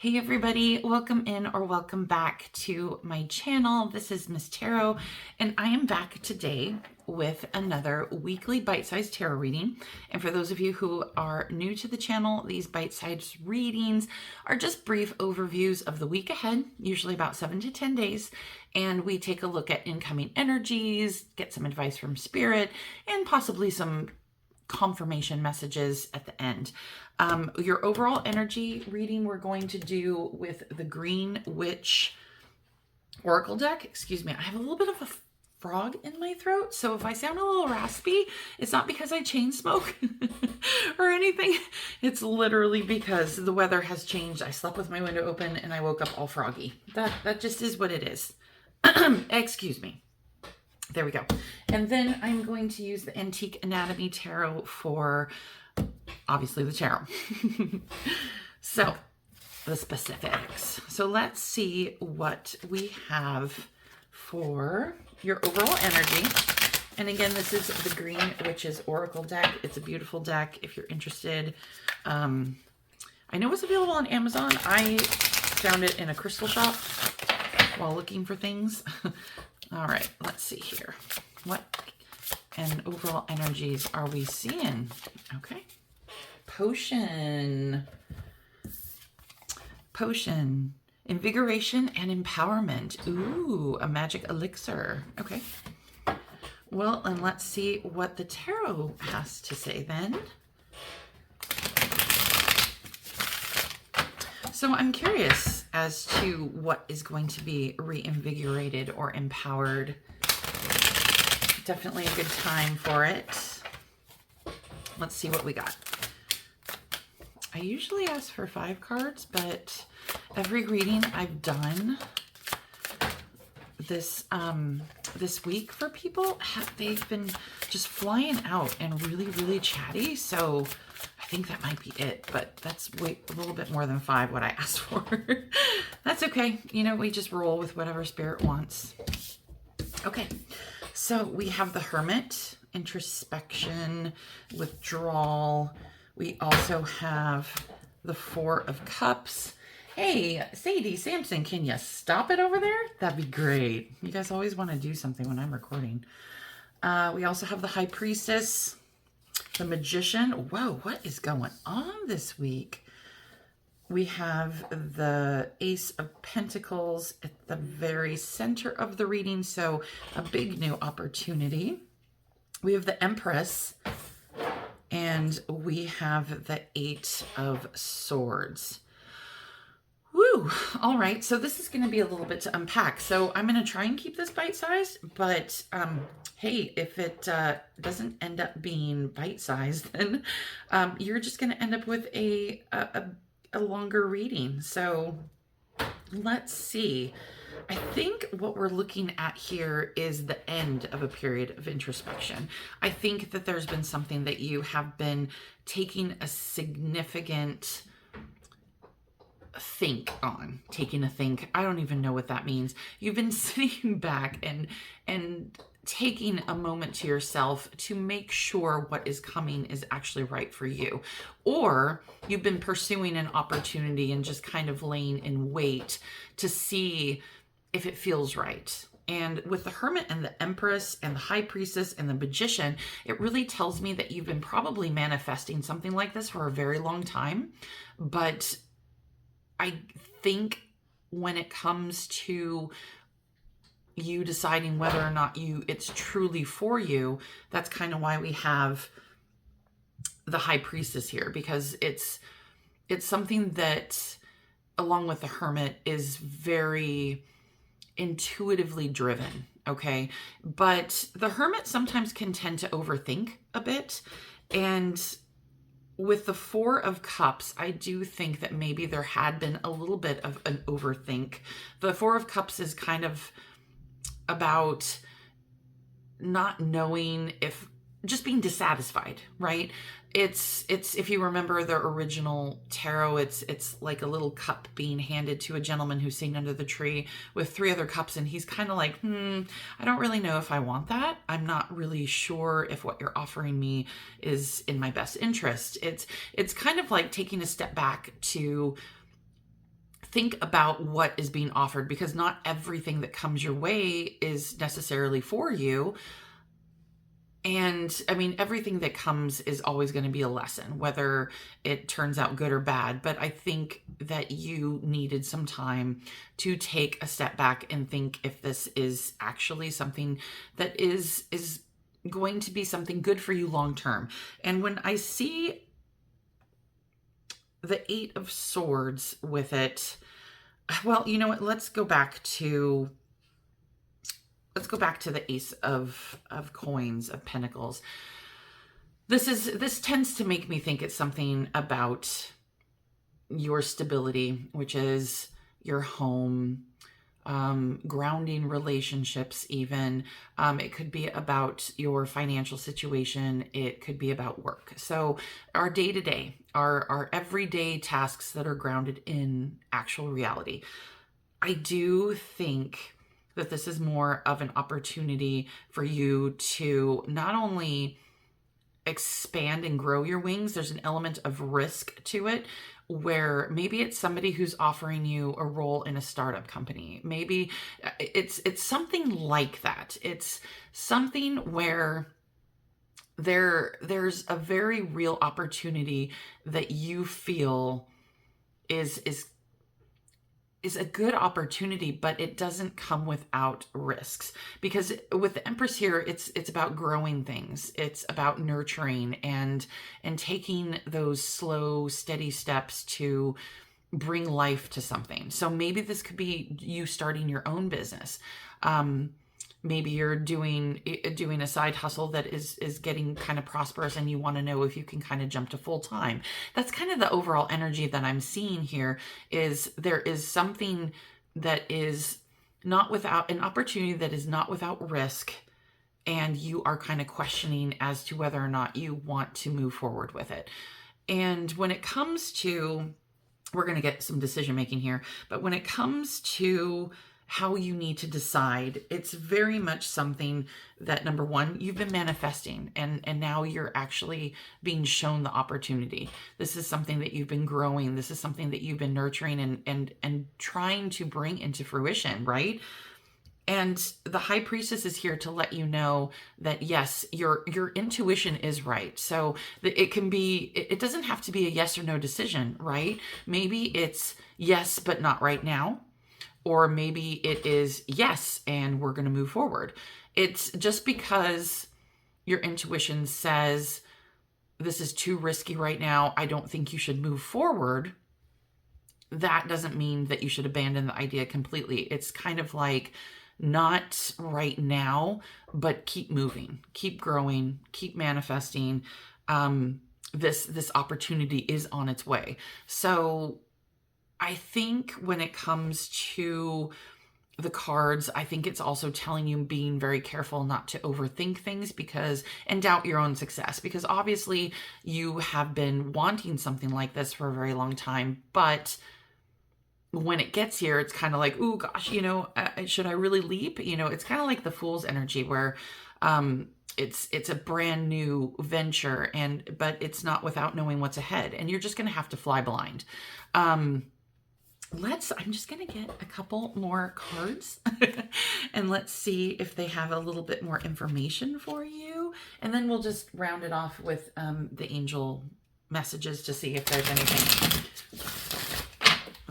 Hey everybody, welcome in or welcome back to my channel. This is Miss Tarot, and I am back today with another weekly bite-sized tarot reading. And for those of you who are new to the channel, these bite-sized readings are just brief overviews of the week ahead, usually about 7 to 10 days. And we take a look at incoming energies, get some advice from spirit, and possibly some confirmation messages at the end. Your overall energy reading we're going to do with the Green Witch Oracle deck. Excuse me, I have a little bit of a frog in my throat, so if I sound a little raspy, it's not because I chain smoke or anything. It's literally because the weather has changed. I slept with my window open and I woke up all froggy. That just is what it is. Excuse me. There we go. And then I'm going to use the Antique Anatomy Tarot for, obviously, the tarot. So, the specifics. So let's see what we have for your overall energy. And again, this is the Green Witches Oracle deck. It's a beautiful deck if you're interested. I know it's available on Amazon. I found it in a crystal shop while looking for things. All right, let's see here. What and overall energies are we seeing? Okay. Potion. Invigoration and empowerment. Ooh, a magic elixir. Okay. Well, and let's see what the tarot has to say then. So I'm curious as to what is going to be reinvigorated or empowered. Definitely a good time for it. Let's see what we got. I usually ask for 5 cards, but every reading I've done this this week for people, they've been just flying out and really chatty. So I think that might be it, but that's a little bit more than 5 what I asked for. That's okay. You know, we just roll with whatever spirit wants. Okay, so we have the Hermit, introspection, withdrawal. We also have the 4 of Cups. Hey, Sadie Sampson, can you stop it over there? That'd be great. You guys always want to do something when I'm recording. We also have the High Priestess, the Magician. Whoa, what is going on this week? We have the Ace of Pentacles at the very center of the reading, so a big new opportunity. We have the Empress, and we have the 8 of Swords. Woo! All right, so this is going to be a little bit to unpack. So I'm going to try and keep this bite-sized, but hey, if it doesn't end up being bite-sized, then you're just going to end up with a longer reading. So let's see. I think what we're looking at here is the end of a period of introspection. I think that there's been something that you have been taking a significant think on. I don't even know what that means. You've been sitting back and taking a moment to yourself to make sure what is coming is actually right for you. Or you've been pursuing an opportunity and just kind of laying in wait to see if it feels right. And with the Hermit and the Empress and the High Priestess and the Magician, it really tells me that you've been probably manifesting something like this for a very long time. But I think when it comes to you deciding whether or not it's truly for you, that's kind of why we have the High Priestess here, because it's something that, along with the Hermit, is very intuitively driven, okay? But the Hermit sometimes can tend to overthink a bit, and with the 4 of Cups, I do think that maybe there had been a little bit of an overthink. The 4 of Cups is kind of about not knowing, if just being dissatisfied, right? It's if you remember the original tarot, it's like a little cup being handed to a gentleman who's sitting under the tree with 3 other cups, and he's kind of like, I don't really know if I want that. I'm not really sure if what you're offering me is in my best interest. It's kind of like taking a step back to think about what is being offered, because not everything that comes your way is necessarily for you. And I mean, everything that comes is always going to be a lesson, whether it turns out good or bad. But I think that you needed some time to take a step back and think if this is actually something that is going to be something good for you long term. And when I see the Eight of Swords with it, well, you know what? Let's go back to the Ace of Coins, of Pentacles. This tends to make me think it's something about your stability, which is your home, grounding relationships even. It could be about your financial situation. It could be about work. So our day-to-day, our everyday tasks that are grounded in actual reality. I do think that this is more of an opportunity for you to not only expand and grow your wings, there's an element of risk to it, where maybe it's somebody who's offering you a role in a startup company. Maybe it's something like that. It's something where there's a very real opportunity that you feel is a good opportunity, but it doesn't come without risks. Because with the Empress here, it's about growing things. It's about nurturing and taking those slow, steady steps to bring life to something. So maybe this could be you starting your own business. Maybe you're doing a side hustle that is getting kind of prosperous, and you want to know if you can kind of jump to full time. That's kind of the overall energy that I'm seeing here. Is there is something that is not without an opportunity, that is not without risk, and you are kind of questioning as to whether or not you want to move forward with it. And when it comes to, we're going to get some decision making here, but when it comes to how you need to decide, it's very much something that, number one, you've been manifesting, and now you're actually being shown the opportunity. This is something that you've been growing. This is something that you've been nurturing and trying to bring into fruition, right? And the High Priestess is here to let you know that, yes, your intuition is right. So it can be, it doesn't have to be a yes or no decision, right? Maybe it's yes, but not right now. Or maybe it is yes, and we're going to move forward. It's just because your intuition says this is too risky right now, I don't think you should move forward. That doesn't mean that you should abandon the idea completely. It's kind of like, not right now, but keep moving, keep growing, keep manifesting. This opportunity is on its way. So I think when it comes to the cards, I think it's also telling you being very careful not to overthink things and doubt your own success, because obviously you have been wanting something like this for a very long time, but when it gets here, it's kind of like, oh gosh, should I really leap? It's kind of like the Fool's energy, where it's a brand new venture, but it's not without knowing what's ahead, and you're just going to have to fly blind. I'm just going to get a couple more cards and let's see if they have a little bit more information for you. And then we'll just round it off with the angel messages to see if there's anything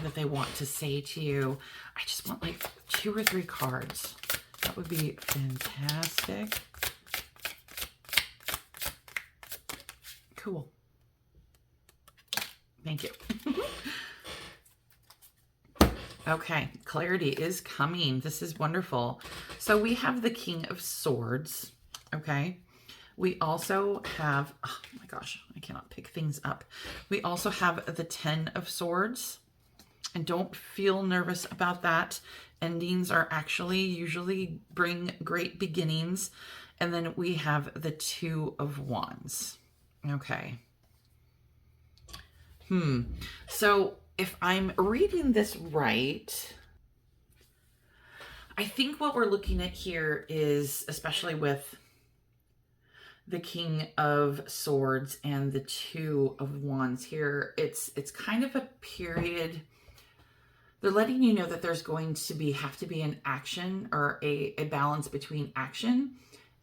that they want to say to you. I just want like 2 or 3 cards. That would be fantastic. Cool. Thank you. Okay, clarity is coming. This is wonderful. So we have the King of Swords, okay? We also have, oh my gosh, I cannot pick things up. We also have the 10 of Swords, and don't feel nervous about that. Endings are actually usually bring great beginnings. And then we have the 2 of Wands, okay? So if I'm reading this right, I think what we're looking at here is, especially with the King of Swords and the 2 of Wands here, it's kind of a period they're letting you know that there's going to have to be an action, or a balance between action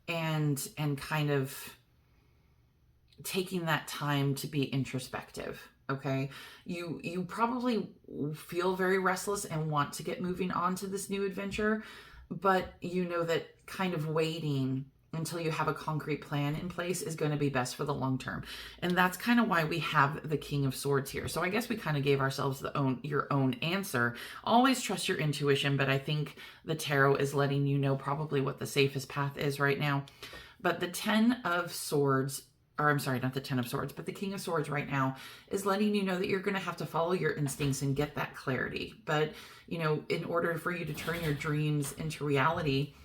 and kind of taking that time to be introspective. Okay, you probably feel very restless and want to get moving on to this new adventure, but you know that kind of waiting until you have a concrete plan in place is going to be best for the long term. And that's kind of why we have the King of Swords here. So I guess we kind of gave ourselves your own answer. Always trust your intuition, but I think the tarot is letting you know probably what the safest path is right now. But the 10 of Swords, or I'm sorry, not the 10 of Swords, but the King of Swords right now is letting you know that you're going to have to follow your instincts and get that clarity. But, you know, in order for you to turn your dreams into reality,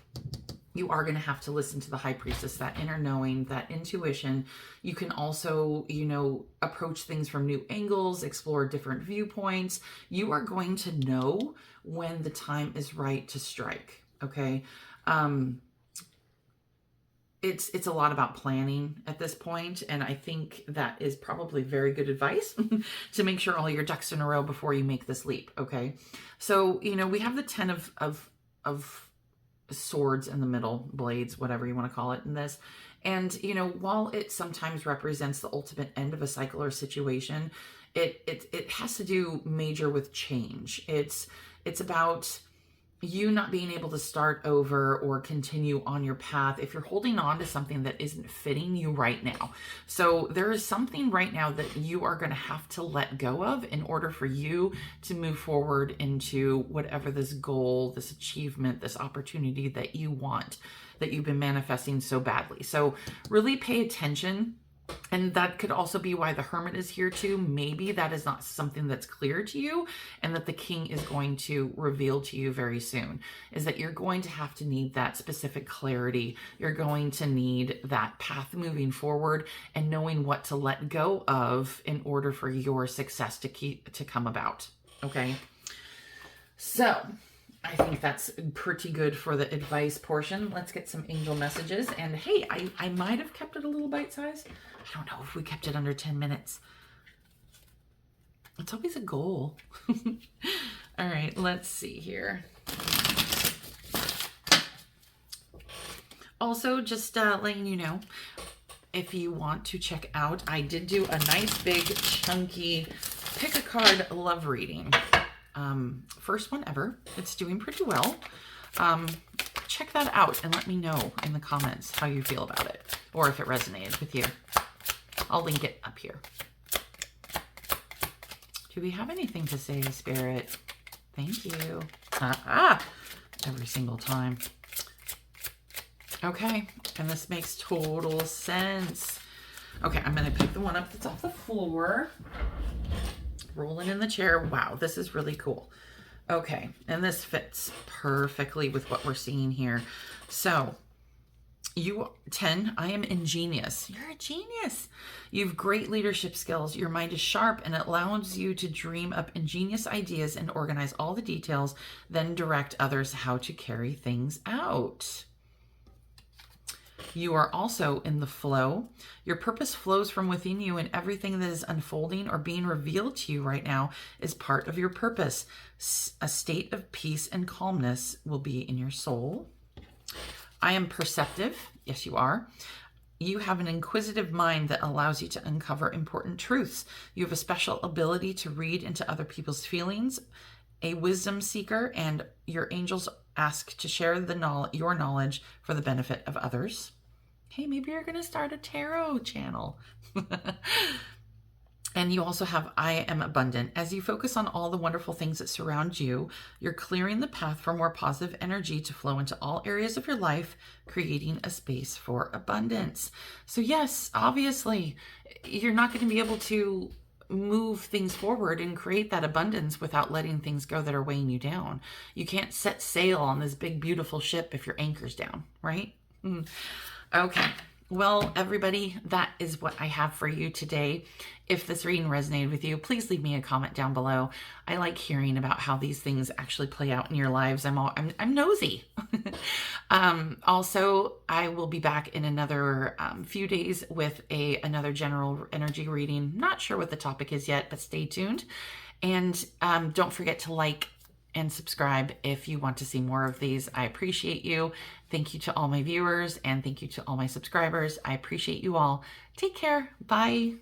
you are going to have to listen to the High Priestess, that inner knowing, that intuition. You can also, you know, approach things from new angles, explore different viewpoints. You are going to know when the time is right to strike, okay? It's a lot about planning at this point, and I think that is probably very good advice to make sure all your ducks in a row before you make this leap, okay? So, you know, we have the 10 of swords in the middle, blades, whatever you want to call it in this. And, you know, while it sometimes represents the ultimate end of a cycle or situation, it has to do major with change. It's about you not being able to start over or continue on your path if you're holding on to something that isn't fitting you right now. So there is something right now that you are going to have to let go of in order for you to move forward into whatever this goal, this achievement, this opportunity that you want, that you've been manifesting so badly. So really pay attention. And that could also be why the Hermit is here too. Maybe that is not something that's clear to you, and that the King is going to reveal to you very soon, is that you're going to have to need that specific clarity. You're going to need that path moving forward and knowing what to let go of in order for your success to come about. Okay. So I think that's pretty good for the advice portion. Let's get some angel messages. And hey, I might have kept it a little bite-sized. I don't know if we kept it under 10 minutes. It's always a goal. All right, let's see here. Also, just letting you know, if you want to check out, I did do a nice big chunky pick a card love reading. First one ever. It's doing pretty well. Check that out and let me know in the comments how you feel about it, or if it resonated with you. I'll link it up here. Do we have anything to say, Spirit? Thank you. Every single time. Okay, and this makes total sense. Okay, I'm going to pick the one up that's off the floor. Rolling in the chair. Wow, this is really cool. Okay, and this fits perfectly with what we're seeing here. So, 10, I am ingenious. You're a genius. You have great leadership skills. Your mind is sharp, and it allows you to dream up ingenious ideas and organize all the details, then direct others how to carry things out. You are also in the flow. Your purpose flows from within you, and everything that is unfolding or being revealed to you right now is part of your purpose. A state of peace and calmness will be in your soul. I am perceptive. Yes, you are. You have an inquisitive mind that allows you to uncover important truths. You have a special ability to read into other people's feelings, a wisdom seeker, and your angels ask to share your knowledge for the benefit of others. Hey, maybe you're going to start a tarot channel. And you also have, I am abundant. As you focus on all the wonderful things that surround you, you're clearing the path for more positive energy to flow into all areas of your life, creating a space for abundance. So yes, obviously, you're not going to be able to move things forward and create that abundance without letting things go that are weighing you down. You can't set sail on this big, beautiful ship if your anchor's down, right? Okay. Well, everybody, that is what I have for you today. If this reading resonated with you, please leave me a comment down below. I like hearing about how these things actually play out in your lives. I'm nosy. Also, I will be back in another few days with another general energy reading. Not sure what the topic is yet, but stay tuned. And don't forget to like, and subscribe if you want to see more of these. I appreciate you. Thank you to all my viewers and thank you to all my subscribers. I appreciate you all. Take care. Bye.